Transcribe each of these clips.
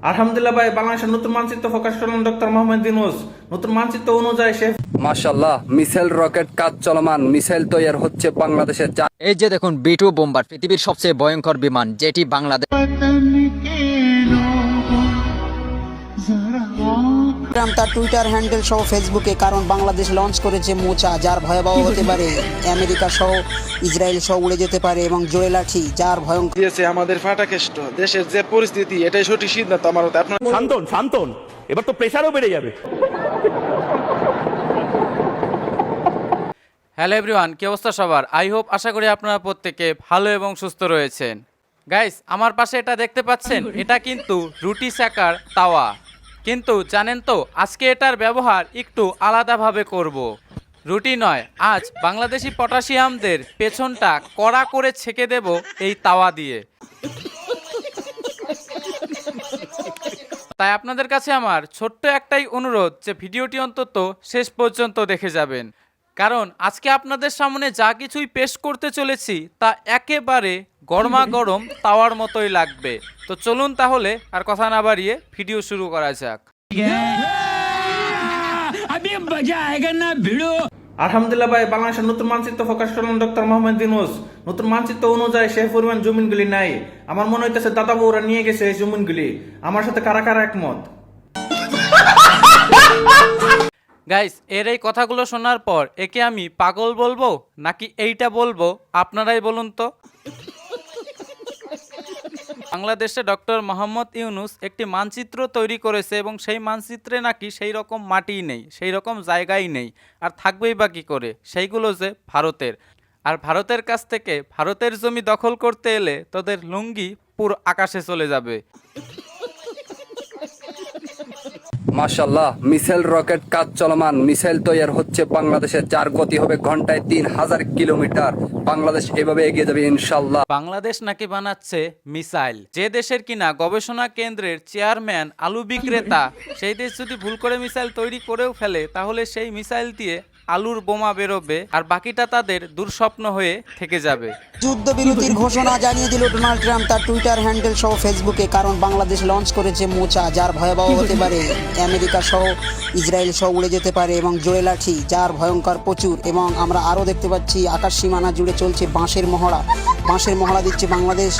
আলহামদুলিল্লাহ ভাই, বাংলাদেশের নতুন মানচিত্র প্রকাশ করলেন ডক্টর মোহাম্মদ ইউনূস। নতুন মানচিত্র অনুযায়ী সে মাশাআল্লাহ, মিসাইল রকেট কাজ চলমান, মিসাইল তৈরি হচ্ছে বাংলাদেশের। এই যে দেখুন B2 বোম্বার, পৃথিবীর সবচেয়ে ভয়ঙ্কর বিমান, যেটি বাংলাদেশ তার টুইটার হ্যান্ডেল সহ ফেসবুকে, কারণ বাংলাদেশ লঞ্চ করেছে মোচা, যার ভয়াবহ হতে পারে আমেরিকা সহ ইসরায়েল সহ উড়ে যেতে পারে, এবং জোরে লাঠি, যার ভয়ঙ্কর দিয়েছে আমাদের ফাটাকেষ্ট। দেশের যে পরিস্থিতি, এটাই সঠিক সিদ্ধান্ত আমার মতে। আপনার শান্তন, এবার তো প্রেসারও বেড়ে যাবে। হ্যালো এভরিওয়ান, কি অবস্থা সবার? আই হোপ, আশা করি আপনারা প্রত্যেকে ভালো এবং সুস্থ রয়েছেন। গাইস, আমার পাশে এটা দেখতে পাচ্ছেন, এটা কিন্তু রুটি সেকার তাওয়া। কিন্তু জানেন তো, আজকে এটার ব্যবহার একটু আলাদাভাবে করব। রুটি নয়, আজ বাংলাদেশি পটাশিয়ামদের পেছনটা কড়া করে ছেঁকে দেব এই তাওয়া দিয়ে। তাই আপনাদের কাছে আমার ছোট্ট একটাই অনুরোধ, যে ভিডিওটি অন্তত শেষ পর্যন্ত দেখে যাবেন, কারণ আজকে আপনাদের সামনে যা কিছুই পেশ করতে চলেছি তা একেবারে গরমা গরম তাওয়ার মতোই লাগবে। তো চলুন তাহলে আর কথা না বাড়িয়ে ভিডিও শুরু করা যাক। আলহামদুলিল্লাহ ভাই, বাংলাদেশের নতুন মানচিত্র প্রকাশ করলেন ডক্টর মোহাম্মদ ইউনূস। নতুন মানচিত্র অনুযায়ী সে পরিমাণ জমিনগুলি নাই। আমার মনে হইতেছে দাদা বউরা নিয়ে গেছে এই জমিনগুলি। আমার সাথে কারা কারা একমত? গাইস, এর এই কথাগুলো শোনার পর একে আমি পাগল বলবো নাকি এইটা বলবো, আপনারাই বলুন তো। বাংলাদেশে ডক্টর মোহাম্মদ ইউনূস একটি মানচিত্র তৈরি করেছে, এবং সেই মানচিত্রে নাকি সেই রকম মাটিই নেই, সেই রকম জায়গাই নেই। আর থাকবেই বা কী করে? সেইগুলো যে ভারতের, আর ভারতের কাছ থেকে ভারতের জমি দখল করতে এলে তোদের লুঙ্গি পুরো আকাশে চলে যাবে। মাশাআল্লাহ, মিসাইল রকেট কাজ চলমান, মিসাইল তৈরি হচ্ছে বাংলাদেশের, যার গতি হবে ঘন্টায় 3000 কিলোমিটার। বাংলাদেশ এভাবে এগিয়ে যাবে ইনশাআল্লাহ। বাংলাদেশ নাকি বানাচ্ছে মিসাইল, যে দেশের কিনা গবেষণা কেন্দ্রের চেয়ারম্যান আলু বিক্রেতা, সেই দেশ যদি ভুল করে মিসাইল তৈরি করেও ফেলে, তাহলে সেই মিসাইল দিয়ে আলুর বোমা বেরোবে, আর বাকিটা তাদের দুঃস্বপ্ন হয়ে থেকে যাবে। যুদ্ধবিরতির ঘোষণা জানিয়ে দিল ডোনাল্ড ট্রাম্প তার টুইটার হ্যান্ডেল সহ ফেসবুকে, কারণ বাংলাদেশ লঞ্চ করেছে মোচা, যার ভয়াবহ হতে পারে আমেরিকা সহ ইসরায়েল সহ উড়ে যেতে পারে, এবং জোরে লাঠি, যার ভয়ঙ্কর প্রচুর। এবং আমরা আরও দেখতে পাচ্ছি আকাশ সীমানা জুড়ে চলছে বাঁশের মহড়া দিচ্ছে বাংলাদেশ।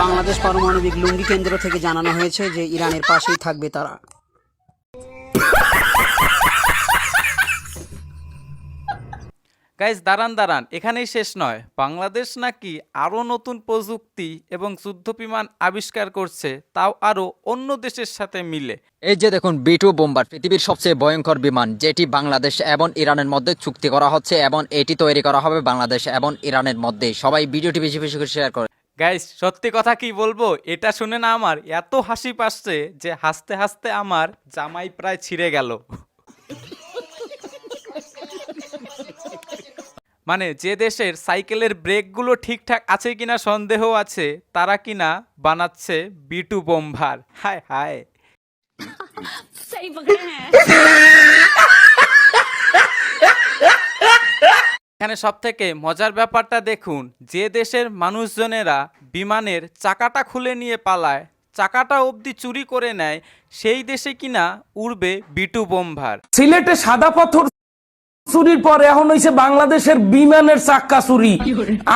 বাংলাদেশ পারমাণবিক লুঙ্গি কেন্দ্র থেকে জানানো হয়েছে যে ইরানের পাশেই থাকবে তারা। গাইজ, দাঁড়ান, এখানেই শেষ নয়। বাংলাদেশ নাকি আরও নতুন প্রযুক্তি এবং যুদ্ধ বিমান আবিষ্কার করছে, তাও আরও অন্য দেশের সাথে মিলে। এই যে দেখুন B2 বোম্বার, পৃথিবীর সবচেয়ে ভয়ঙ্কর বিমান, যেটি বাংলাদেশ এবং ইরানের মধ্যে চুক্তি করা হচ্ছে, এবং এটি তৈরি করা হবে বাংলাদেশ এবং ইরানের মধ্যে। সবাই ভিডিওটি বেশি বেশি করে শেয়ার করে। গাইজ, সত্যি কথা কি বলবো, এটা শুনে না আমার এত হাসি পাচ্ছে যে হাসতে হাসতে আমার জামাই প্রায় ছিঁড়ে গেল। মানে, যে দেশের সাইকেলের ব্রেকগুলো ঠিকঠাক আছে কিনা সন্দেহ আছে, তারা কিনা বানাচ্ছে B2 বোম্বার। হায় হায়। এখানে সব থেকে মজার ব্যাপারটা দেখুন, যে দেশের মানুষজনেরা বিমানের চাকাটা খুলে নিয়ে পালায়, চাকাটা অবধি চুরি করে নেয়, সেই দেশে কিনা উড়বে B2 বোম্বার। সিলেটে সাদা পাথর চুরির পর এখন হইছে বাংলাদেশের বিমানের চাক্কা চুরি।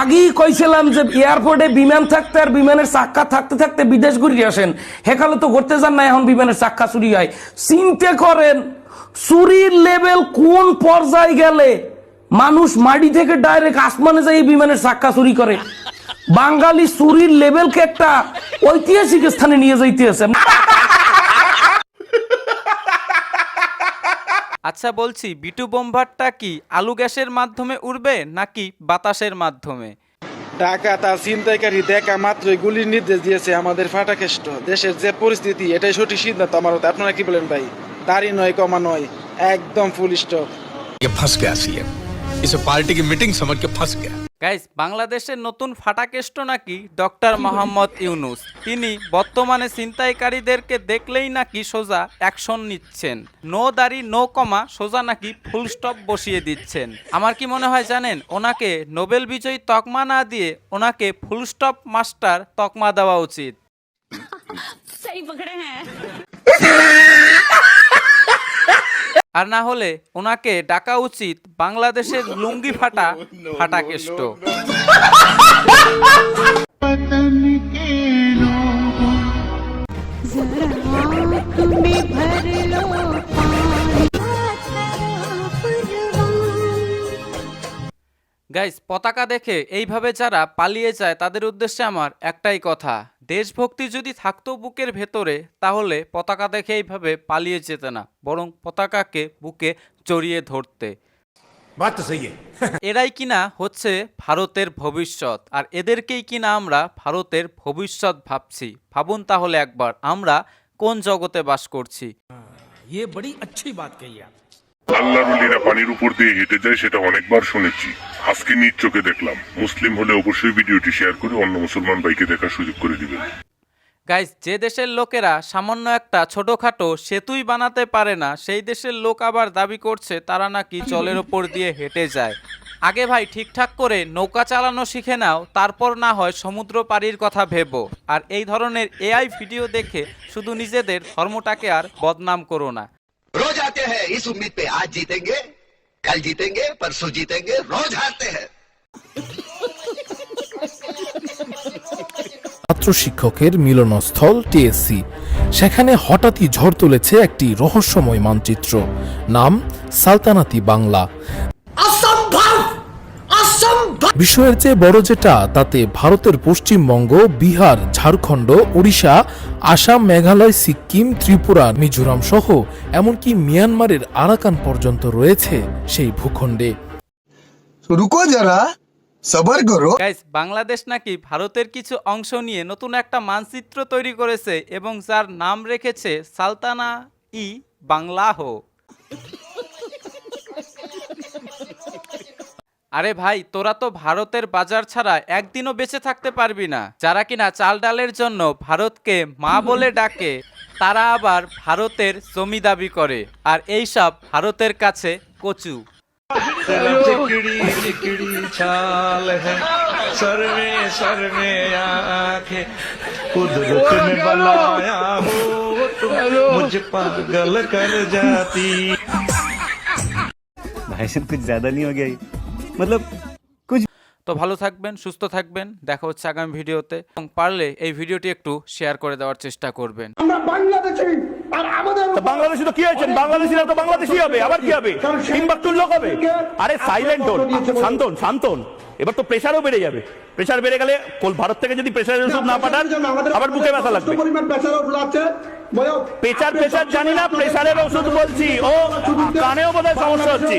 আগেই কইছিলাম যে এয়ারপোর্টে বিমান থাকতে আর বিমানের চাক্কা থাকতে থাকতে বিদেশ ঘুরে আসেন, হেকালে তো ঘুরতে যান না, এখন বিমানের চাক্কা চুরি হয়। চিন্তা করেন চুরির লেভেল কোন পর্যায়ে গেলে মানুষ মাটি থেকে ডাইরেক্ট আসমানে যাই বিমানের চাক্কা চুরি করে। বাঙালি চুরির লেভেলকে একটা ঐতিহাসিক স্থানে নিয়ে যাইতেছে। আচ্ছা বলছি, B2 বোম্বারটা কি আলু গ্যাসের মাধ্যমে উড়বে নাকি বাতাসের মাধ্যমে? ঢাকা তার ছিনতাইকারী দেখা মাত্রই গুলির নির্দেশ দিয়েছে আমাদের ফাটাকেষ্ট। দেশের যে পরিস্থিতি, এটাই সঠিক সিদ্ধান্ত আমার মতে। আপনারা কি বলেন ভাই? দাড়ি নয়, কমা নয়, একদম ফুল স্টপ। फंस गया सीएम, इसे पार्टी की मीटिंग समझ के फंस गया। গাইস, বাংলাদেশের নতুন ফাটাকেষ্ট নাকি ডক্টর মোহাম্মদ ইউনূস। তিনি বর্তমানে ছিনতাইকারীদেরকে দেখলেই নাকি সোজা অ্যাকশন নিচ্ছেন, নো দাড়ি নো কমা, সোজা নাকি ফুল স্টপ বসিয়ে দিচ্ছেন। আমার কি মনে হয় জানেন, ওনাকে নোবেল বিজয়ী তকমা না দিয়ে ওনাকে ফুল স্টপ মাস্টার তকমা দেওয়া উচিত। सही पकड़े हैं। আর না হলে ওনাকে ডাকা উচিত বাংলাদেশের লুঙ্গি ফাটা ফাটাকেষ্ট। গাইস, পতাকা দেখে এইভাবে যারা পালিয়ে যায় তাদের উদ্দেশ্যে আমার একটাই কথা, দেশভক্তি যদি থাকতো বুকের ভেতরে তাহলে পতাকা দেখে এইভাবে পালিয়ে যেতে না, বরং পতাকাকে বুকে জড়িয়ে ধরতে। এরাই কিনা হচ্ছে ভারতের ভবিষ্যৎ, আর এদেরকেই কিনা আমরা ভারতের ভবিষ্যৎ ভাবছি। ভাবুন তাহলে একবার আমরা কোন জগতে বাস করছি। আল্লাহর ওলিরা পানির উপর দিয়ে হেঁটে যায় সেটা অনেকবার শুনেছি, আজকে নিজ চোখে দেখলাম। মুসলিম হলে অবশ্যই ভিডিওটি শেয়ার করে অন্য মুসলমান ভাইকে দেখার সুযোগ করে দিবেন। গাইস, যে দেশের লোকেরা সামান্য একটা ছোটখাটো সেতুই বানাতে পারে না, সেই দেশের লোক আবার দাবি করছে তারা নাকি জলের ওপর দিয়ে হেঁটে যায়। আগে ভাই ঠিকঠাক করে নৌকা চালানো শিখে নাও, তারপর না হয় সমুদ্র পাড়ির কথা ভেবো। আর এই ধরনের এআই ভিডিও দেখে শুধু নিজেদের ধর্মটাকে আর বদনাম করো না। रोज आते हैं इस उम्मीद पे आज जीतेंगे, कल जीतेंगे, परसों जीतेंगे, रोज हारते हैं। ছাত্র শিক্ষকের মিলনস্থল টিএসসি, সেখানে হঠাৎই ঝড় তুলেছে একটি রহস্যময় মানচিত্র, নাম সালতানাতি বাংলা। বিষয়ের চেয়ে বড় যেটা, তাতে ভারতের পশ্চিমবঙ্গ, বিহার, ঝাড়খণ্ড, ওড়িশা, আসাম, মেঘালয়, সিক্কিম, ত্রিপুরা, মিজোরাম সহ এমনকি মিয়ানমারের আরাকান পর্যন্ত রয়েছে সেই ভূখণ্ডে। रुको जरा सबर करो। গাইস, বাংলাদেশ নাকি ভারতের কিছু অংশ নিয়ে নতুন একটা মানচিত্র তৈরি করেছে এবং যার নাম রেখেছে সালতানা ই বাংলাহ। আরে ভাই, তোরা তো ভারতের বাজার ছাড়া একদিনও বেঁচে থাকতে পারবি না। যারা কিনা চাল ডালের জন্য ভারতকে মা বলে ডাকে, তারা আবার ভারতের জমি দাবি করে, আর এইসব ভারতের কাছে কচু। তো ভালো থাকবেন, সুস্থ থাকবেন, দেখা হচ্ছে আগামী ভিডিওতে। এবং পারলে এই ভিডিওটি একটু শেয়ার করে দেওয়ার চেষ্টা করবেন। বাংলাদেশি তো কি হয়েছে, বাংলাদেশিরা তো বাংলাদেশি হবে, আবার কি হবে, টিম্বাকটুর লোক হবে। আরে সাইলেন্ট হন, শান্তন শান্তন। এবার তো প্রেসারও বেড়ে যাবে, প্রেসার বেড়ে গেলে ভারত থেকে যদি প্রেসারের ওষুধ না পাঠান আবার বুকে ব্যথা লাগবে। প্রেসার জানি না, প্রেসারের ওষুধ বলছি। ও কানেও বোধহয় সমস্যা হচ্ছে।